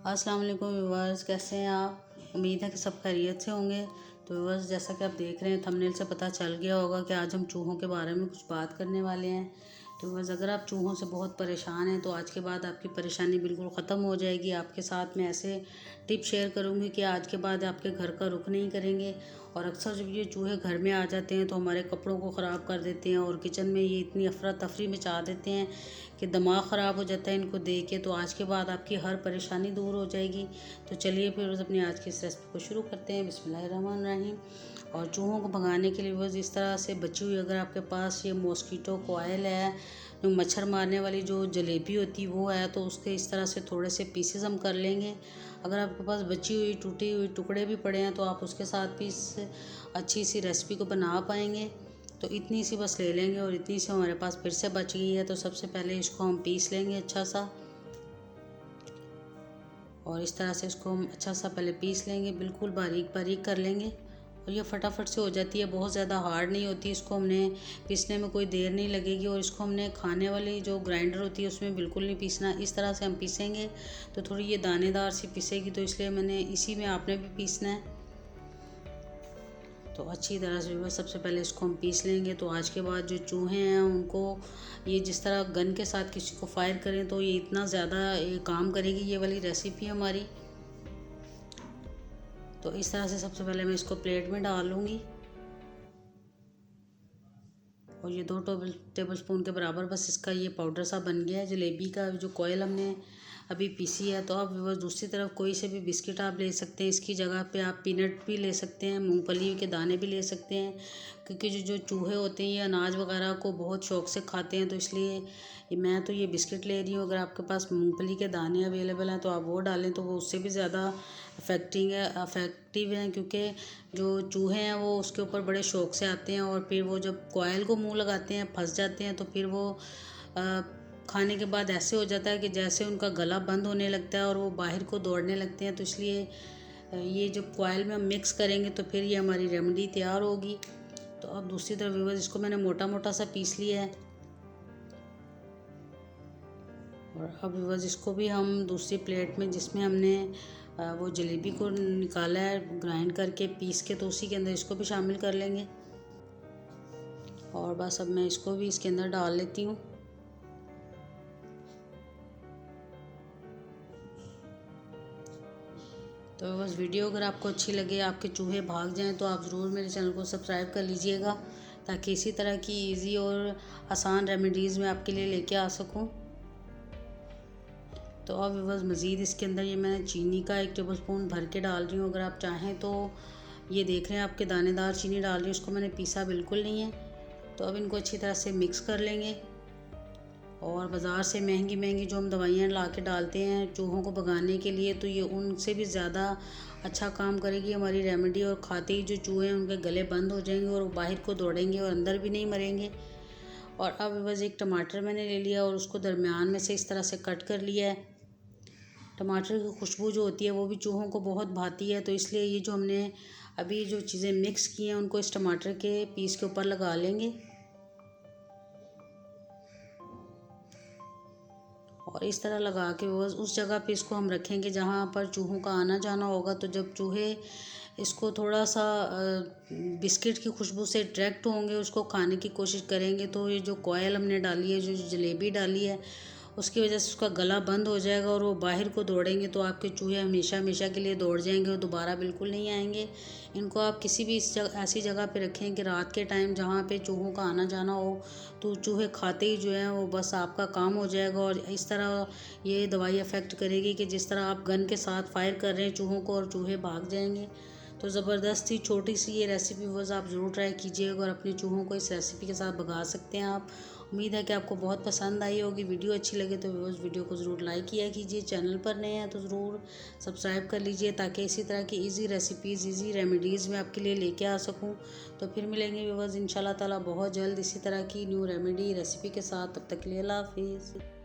अस्सलाम वालेकुम व्यूअर्स, कैसे हैं आप। उम्मीद है कि सब खैरियत से होंगे। तो व्यूअर्स, जैसा कि आप देख रहे हैं थंबनेल से पता चल गया होगा कि आज हम चूहों के बारे में कुछ बात करने वाले हैं। तो व्यूअर्स, अगर आप चूहों से बहुत परेशान हैं तो आज के बाद आपकी परेशानी बिल्कुल ख़त्म हो जाएगी। आपके साथ मैं ऐसे टिप शेयर करूंगी कि आज के बाद आपके घर का रुख नहीं करेंगे। और अक्सर जब ये चूहे घर में आ जाते हैं तो हमारे कपड़ों को ख़राब कर देते हैं और किचन में ये इतनी अफरा तफरी मचा देते हैं कि दिमाग ख़राब हो जाता है इनको देख के। तो आज के बाद आपकी हर परेशानी दूर हो जाएगी। तो चलिए फिर अपनी आज की इस रेसिपी को शुरू करते हैं। बिस्मिल्लाहिर्रहमानिर्रहीम। और चूहों को भगाने के लिए बस इस तरह से बची हुई, अगर आपके पास ये मॉस्कीटो कॉइल है, जो मच्छर मारने वाली जो जलेबी होती है वो है, तो उसके इस तरह से थोड़े से पीसेस हम कर लेंगे। अगर आपके पास बची हुई टूटी हुई टुकड़े भी पड़े हैं तो आप उसके साथ भी इस अच्छी सी रेसिपी को बना पाएंगे। तो इतनी सी बस ले लेंगे और इतनी सी हमारे पास फिर से बच गई है। तो सबसे पहले इसको हम पीस लेंगे अच्छा सा, और इस तरह से इसको हम अच्छा सा पहले पीस लेंगे, बिल्कुल बारीक बारीक कर लेंगे। और ये फटाफट से हो जाती है, बहुत ज़्यादा हार्ड नहीं होती। इसको हमने पीसने में कोई देर नहीं लगेगी। और इसको हमने खाने वाली जो ग्राइंडर होती है उसमें बिल्कुल नहीं पीसना। इस तरह से हम पीसेंगे तो थोड़ी ये दानेदार सी पीसेगी, तो इसलिए मैंने इसी में आपने भी पीसना है। तो अच्छी तरह से जो है सबसे पहले इसको हम पीस लेंगे। तो आज के बाद जो चूहे हैं उनको ये जिस तरह गन के साथ किसी को फायर करें तो ये इतना ज़्यादा ये काम करेगी ये वाली रेसिपी हमारी। तो इस तरह से सबसे पहले मैं इसको प्लेट में डाल लूँगी। और ये 2 टेबल स्पून के बराबर बस इसका ये पाउडर सा बन गया है जलेबी का, जो कॉइल हमने अभी पीसी है। तो अब बस दूसरी तरफ कोई से भी बिस्किट आप ले सकते हैं, इसकी जगह पे आप पीनट भी ले सकते हैं, मूंगफली के दाने भी ले सकते हैं। क्योंकि जो जो चूहे होते हैं ये अनाज वगैरह को बहुत शौक से खाते हैं, तो इसलिए मैं तो ये बिस्किट ले रही हूँ। अगर आपके पास मूंगफली के दाने अवेलेबल हैं तो आप वो डालें, तो वो उससे भी ज़्यादा अफेक्टिव हैं। क्योंकि जो चूहे हैं वो उसके ऊपर बड़े शौक से आते हैं, और फिर वो जब कॉइल को मुंह लगाते हैं फंस जाते हैं, तो फिर वो खाने के बाद ऐसे हो जाता है कि जैसे उनका गला बंद होने लगता है और वो बाहर को दौड़ने लगते हैं। तो इसलिए ये जब कॉइल में हम मिक्स करेंगे तो फिर ये हमारी रेमेडी तैयार होगी। तो अब दूसरी तरफ व्यूअर्स, इसको मैंने मोटा मोटा सा पीस लिया है। और अब व्यूअर्स, इसको भी हम दूसरी प्लेट में जिसमें हमने वो जलेबी को निकाला है ग्राइंड करके पीस के, तो उसी के अंदर इसको भी शामिल कर लेंगे। और बस अब मैं इसको भी इसके अंदर डाल लेती हूँ। तो बस वीडियो अगर आपको अच्छी लगे, आपके चूहे भाग जाएं, तो आप ज़रूर मेरे चैनल को सब्सक्राइब कर लीजिएगा, ताकि इसी तरह की इजी और आसान रेमेडीज़ मैं आपके लिए लेके आ सकूं। तो अब बस मज़ीद इसके अंदर ये मैं चीनी का 1 टेबल स्पून भर के डाल रही हूँ। अगर आप चाहें तो ये देख रहे हैं आपके दानेदार चीनी डाल रही हूँ, इसको मैंने पीसा बिल्कुल नहीं है। तो अब इनको अच्छी तरह से मिक्स कर लेंगे। और बाज़ार से महंगी महंगी जो हम दवाइयाँ ला के डालते हैं चूहों को भगाने के लिए, तो ये उनसे भी ज़्यादा अच्छा काम करेगी हमारी रेमेडी। और खाते ही जो चूहे हैं उनके गले बंद हो जाएंगे और वो बाहर को दौड़ेंगे और अंदर भी नहीं मरेंगे। और अब बस 1 टमाटर मैंने ले लिया और उसको दरमियान में से इस तरह से कट कर लिया है। टमाटर की खुशबू जो होती है वो भी चूहों को बहुत भाती है, तो इसलिए ये जो हमने अभी जो चीज़ें मिक्स की हैं उनको इस टमाटर के पीस के ऊपर लगा लेंगे। और इस तरह लगा के बस उस जगह पे इसको हम रखेंगे जहाँ पर चूहों का आना जाना होगा। तो जब चूहे इसको थोड़ा सा बिस्किट की खुशबू से अट्रैक्ट होंगे, उसको खाने की कोशिश करेंगे, तो ये जो कॉइल हमने डाली है, जो जलेबी डाली है, उसकी वजह से उसका गला बंद हो जाएगा और वो बाहर को दौड़ेंगे। तो आपके चूहे हमेशा हमेशा के लिए दौड़ जाएंगे और दोबारा बिल्कुल नहीं आएंगे। इनको आप किसी भी ऐसी जगह पे रखें कि रात के टाइम जहाँ पे चूहों का आना जाना हो, तो चूहे खाते ही जो है वो बस आपका काम हो जाएगा। और इस तरह ये दवाई अफेक्ट करेगी कि जिस तरह आप गन के साथ फायर कर रहे हैं चूहों को और चूहे भाग जाएंगे। तो ज़बरदस्त ही छोटी सी ये रेसिपी बस आप ज़रूर ट्राई कीजिएगा और अपने चूहों को इस रेसिपी के साथ भगा सकते हैं आप। उम्मीद है कि आपको बहुत पसंद आई होगी। वीडियो अच्छी लगे तो उस वीडियो को ज़रूर लाइक किया कीजिए। चैनल पर नए हैं तो ज़रूर सब्सक्राइब कर लीजिए, ताकि इसी तरह की इजी रेसिपीज़, इजी रेमेडीज़ मैं आपके लिए लेके आ सकूं। तो फिर मिलेंगे व्यूअर्स इंशाल्लाह ताला बहुत जल्द इसी तरह की न्यू रेमेडी रेसिपी के साथ। तब तक के लिए अल्लाह हाफिज़।